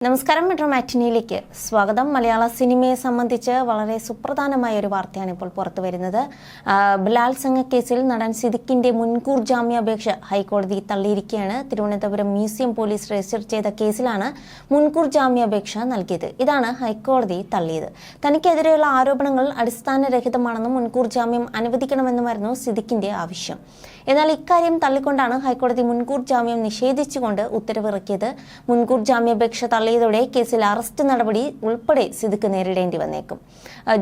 നമസ്കാരം. മെട്രോ മാറ്റിനിയിലേക്ക് സ്വാഗതം. മലയാള സിനിമയെ സംബന്ധിച്ച് വളരെ സുപ്രധാനമായ ഒരു വാർത്തയാണ് ഇപ്പോൾ പുറത്തു വരുന്നത്. ബലാത്സംഗ കേസിൽ നടൻ സിദ്ദിഖിന്റെ മുൻകൂർ ജാമ്യാപേക്ഷ ഹൈക്കോടതി തള്ളിയിരിക്കുകയാണ്. തിരുവനന്തപുരം മ്യൂസിയം പോലീസ് രജിസ്റ്റർ ചെയ്ത കേസിലാണ് മുൻകൂർ ജാമ്യാപേക്ഷ നൽകിയത്. ഇതാണ് ഹൈക്കോടതി തള്ളിയത്. തനിക്കെതിരെയുള്ള ആരോപണങ്ങൾ അടിസ്ഥാനരഹിതമാണെന്നും മുൻകൂർ ജാമ്യം അനുവദിക്കണമെന്നുമായിരുന്നു സിദ്ദിഖിന്റെ ആവശ്യം. എന്നാൽ ഇക്കാര്യം തള്ളിക്കൊണ്ടാണ് ഹൈക്കോടതി മുൻകൂർ ജാമ്യം നിഷേധിച്ചുകൊണ്ട് ഉത്തരവിറക്കിയത്. മുൻകൂർ ജാമ്യാപേക്ഷ തള്ളിയതോടെ കേസിൽ അറസ്റ്റ് നടപടി ഉൾപ്പെടെ സിദ്ദിഖ് നേരിടേണ്ടി വന്നേക്കും.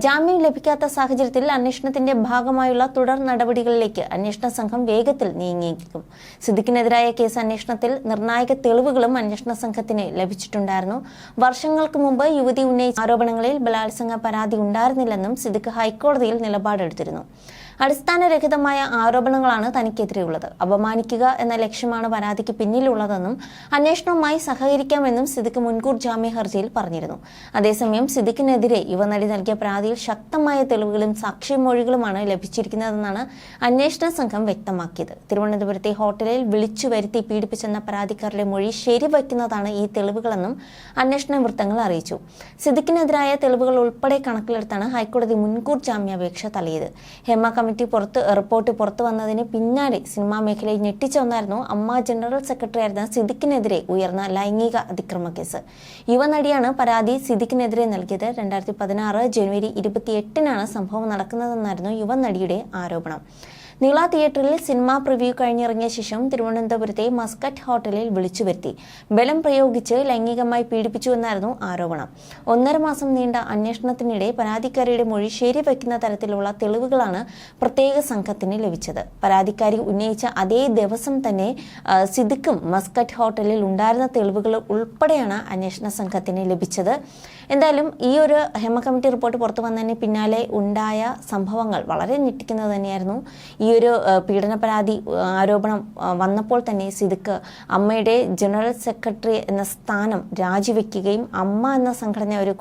ജാമ്യം ലഭിക്കാത്ത സാഹചര്യത്തിൽ അന്വേഷണത്തിന്റെ ഭാഗമായുള്ള തുടർ നടപടികളിലേക്ക് അന്വേഷണ സംഘം വേഗത്തിൽ നീങ്ങിയേക്കും. സിദ്ദിഖിനെതിരായ കേസ് അന്വേഷണത്തിൽ നിർണായക തെളിവുകളും അന്വേഷണ സംഘത്തിന് ലഭിച്ചിട്ടുണ്ടായിരുന്നു. വർഷങ്ങൾക്ക് മുമ്പ് യുവതി ഉന്നയിച്ച ആരോപണങ്ങളിൽ ബലാത്സംഗ പരാതി ഉണ്ടായിരുന്നില്ലെന്നും സിദ്ദിഖ് ഹൈക്കോടതിയിൽ നിലപാടെടുത്തിരുന്നു. അടിസ്ഥാനരഹിതമായ ആരോപണങ്ങളാണ് തനിക്കെതിരെയുള്ളത്. അപമാനിക്കുക എന്ന ലക്ഷ്യമാണ് പരാതിക്ക് പിന്നിലുള്ളതെന്നും അന്വേഷണവുമായി സഹകരിക്കാമെന്നും സിദ്ദിഖ് മുൻകൂർ ജാമ്യ ഹർജിയിൽ പറഞ്ഞിരുന്നു. അതേസമയം സിദ്ദിഖിനെതിരെ യുവനടി നൽകിയ പരാതിയിൽ ശക്തമായ തെളിവുകളും സാക്ഷിമൊഴികളുമാണ് ലഭിച്ചിരിക്കുന്നതെന്നാണ് അന്വേഷണ സംഘം വ്യക്തമാക്കിയത്. തിരുവനന്തപുരത്തെ ഹോട്ടലിൽ വിളിച്ചു വരുത്തി പീഡിപ്പിച്ചെന്ന പരാതിക്കാരുടെ മൊഴി ശരിവയ്ക്കുന്നതാണ് ഈ തെളിവുകളെന്നും അന്വേഷണ വൃത്തങ്ങൾ അറിയിച്ചു. സിദ്ദിഖിനെതിരായ തെളിവുകൾ ഉൾപ്പെടെ കണക്കിലെടുത്താണ് ഹൈക്കോടതി മുൻകൂർ ജാമ്യാപേക്ഷ തള്ളിയത്. ഹേമ കമ്മിറ്റി റിപ്പോർട്ട് പുറത്തു വന്നതിന് പിന്നാലെ സിനിമാ മേഖലയിൽ ഞെട്ടിച്ച ഒന്നായിരുന്നു അമ്മ ജനറൽ സെക്രട്ടറി ആയിരുന്ന സിദ്ദിഖിനെതിരെ ഉയർന്ന ലൈംഗിക അതിക്രമ കേസ്. യുവനടിയാണ് പരാതി സിദ്ദിഖിനെതിരെ നൽകിയത്. 2016 ജനുവരി 28-നാണ് സംഭവം നടക്കുന്നതെന്നായിരുന്നു യുവനടിയുടെ ആരോപണം. നീള തിയേറ്ററിൽ സിനിമാ പ്രിവ്യൂ കഴിഞ്ഞിറങ്ങിയ ശേഷം തിരുവനന്തപുരത്തെ മസ്കറ്റ് ഹോട്ടലിൽ വിളിച്ചു വരുത്തി ബലം പ്രയോഗിച്ച് ലൈംഗികമായി പീഡിപ്പിച്ചുവെന്നായിരുന്നു ആരോപണം. 1.5 മാസം നീണ്ട അന്വേഷണത്തിനിടെ പരാതിക്കാരിയുടെ മൊഴി ശരിവയ്ക്കുന്ന തരത്തിലുള്ള തെളിവുകളാണ് പ്രത്യേക സംഘത്തിന് ലഭിച്ചത്. പരാതിക്കാരി ഉന്നയിച്ച അതേ ദിവസം തന്നെ സിദ്ദിഖും മസ്കറ്റ് ഹോട്ടലിൽ ഉണ്ടായിരുന്ന തെളിവുകൾ ഉൾപ്പെടെയാണ് അന്വേഷണ സംഘത്തിന് ലഭിച്ചത്. എന്തായാലും ഈ ഒരു ഹേമ കമ്മിറ്റി റിപ്പോർട്ട് പുറത്തു വന്നതിന് പിന്നാലെ ഉണ്ടായ സംഭവങ്ങൾ വളരെ ഞെട്ടിക്കുന്നത് തന്നെയായിരുന്നു. ഈ ഒരു പീഡന പരാതി ആരോപണം വന്നപ്പോൾ തന്നെ സിദ്ദിഖ് അമ്മയുടെ ജനറൽ സെക്രട്ടറി എന്ന സ്ഥാനം രാജിവെക്കുകയും അമ്മ എന്ന സംഘടന ഒരു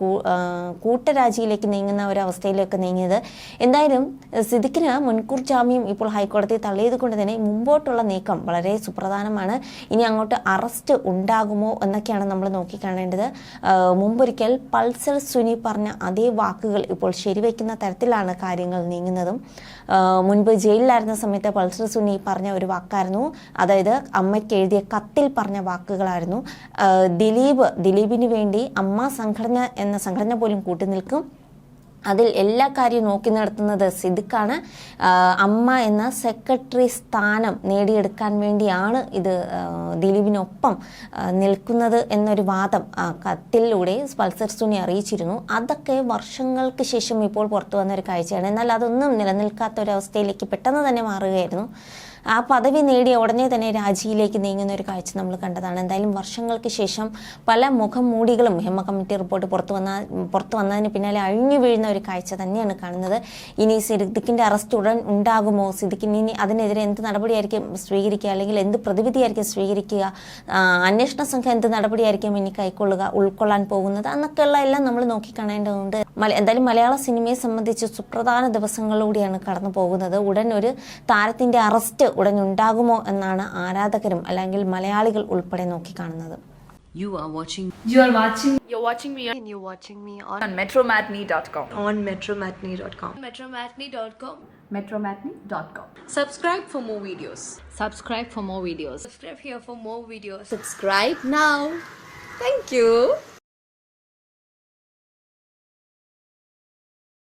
കൂട്ടരാജിയിലേക്ക് നീങ്ങുന്ന ഒരു അവസ്ഥയിലേക്ക് നീങ്ങിയത്. എന്തായാലും സിദ്ദിഖിന് മുൻകൂർ ജാമ്യം ഇപ്പോൾ ഹൈക്കോടതി തള്ളിയത് കൊണ്ട് തന്നെ മുമ്പോട്ടുള്ള നീക്കം വളരെ സുപ്രധാനമാണ്. ഇനി അങ്ങോട്ട് അറസ്റ്റ് ഉണ്ടാകുമോ എന്നൊക്കെയാണ് നമ്മൾ നോക്കിക്കാണേണ്ടത്. മുമ്പൊരിക്കൽ പൾസർ സുനി പറഞ്ഞ അതേ വാക്കുകൾ ഇപ്പോൾ ശരിവയ്ക്കുന്ന തരത്തിലാണ് കാര്യങ്ങൾ നീങ്ങുന്നതും. മുൻപ് ജയിലിലായിരുന്ന സമയത്ത് പൾസർ സുനി പറഞ്ഞ ഒരു വാക്കായിരുന്നു, അതായത് അമ്മയ്ക്ക് എഴുതിയ കത്തിൽ പറഞ്ഞ വാക്കുകളായിരുന്നു. ദിലീപിന് വേണ്ടി അമ്മ സംഘടന എന്ന സംഘടന പോലും കൂട്ടുനിൽക്കും, അതിൽ എല്ലാ കാര്യവും നോക്കി നടത്തുന്നത് സിദ്ദിഖാണ്, അമ്മ എന്ന സെക്രട്ടറി സ്ഥാനം നേടിയെടുക്കാൻ വേണ്ടിയാണ് ഇത് ദിലീപിനൊപ്പം നിൽക്കുന്നത് എന്നൊരു വാദം കത്തിലൂടെ പൾസർ സുനി അറിയിച്ചിരുന്നു. അതൊക്കെ വർഷങ്ങൾക്ക് ശേഷം ഇപ്പോൾ പുറത്തു വന്നൊരു കാഴ്ചയാണ്. എന്നാൽ അതൊന്നും നിലനിൽക്കാത്ത ഒരവസ്ഥയിലേക്ക് പെട്ടെന്ന് തന്നെ മാറുകയായിരുന്നു. ആ പദവി നേടിയ ഉടനെ തന്നെ രാജിയിലേക്ക് നീങ്ങുന്ന ഒരു കാഴ്ച നമ്മൾ കണ്ടതാണ്. എന്തായാലും വർഷങ്ങൾക്ക് ശേഷം പല മുഖംമൂടികളും ഹേമ കമ്മിറ്റി റിപ്പോർട്ട് പുറത്തു വന്നതിന് പിന്നാലെ അഴിഞ്ഞു വീഴുന്ന ഒരു കാഴ്ച തന്നെയാണ് കാണുന്നത്. ഇനി സിദ്ദിഖിന്റെ അറസ്റ്റ് ഉടൻ ഉണ്ടാകുമോ? സിദ്ദിഖിന് ഇനി അതിനെതിരെ എന്ത് നടപടിയായിരിക്കും സ്വീകരിക്കുക, അല്ലെങ്കിൽ എന്ത് പ്രതിവിധിയായിരിക്കും സ്വീകരിക്കുക? അന്വേഷണ സംഘം എന്ത് നടപടിയായിരിക്കും ഇനി ഉൾക്കൊള്ളാൻ പോകുന്നത് എന്നൊക്കെയുള്ള എല്ലാം നമ്മൾ നോക്കിക്കാണേണ്ടതുണ്ട്. എന്തായാലും മലയാള സിനിമയെ സംബന്ധിച്ച് സുപ്രധാന ദിവസങ്ങളിലൂടെയാണ് കടന്നു പോകുന്നത്. ഉടൻ ഒരു താരത്തിന്റെ അറസ്റ്റ് ഉടൻ ഉണ്ടാകുമോ എന്നാണ് ആരാധകരും അല്ലെങ്കിൽ മലയാളികൾ ഉൾപ്പെടെ നോക്കിക്കാണുന്നത്. You're watching me on metromatney.com. metromatney.com. Subscribe for more videos. Subscribe here for more videos. Subscribe now. Thank you.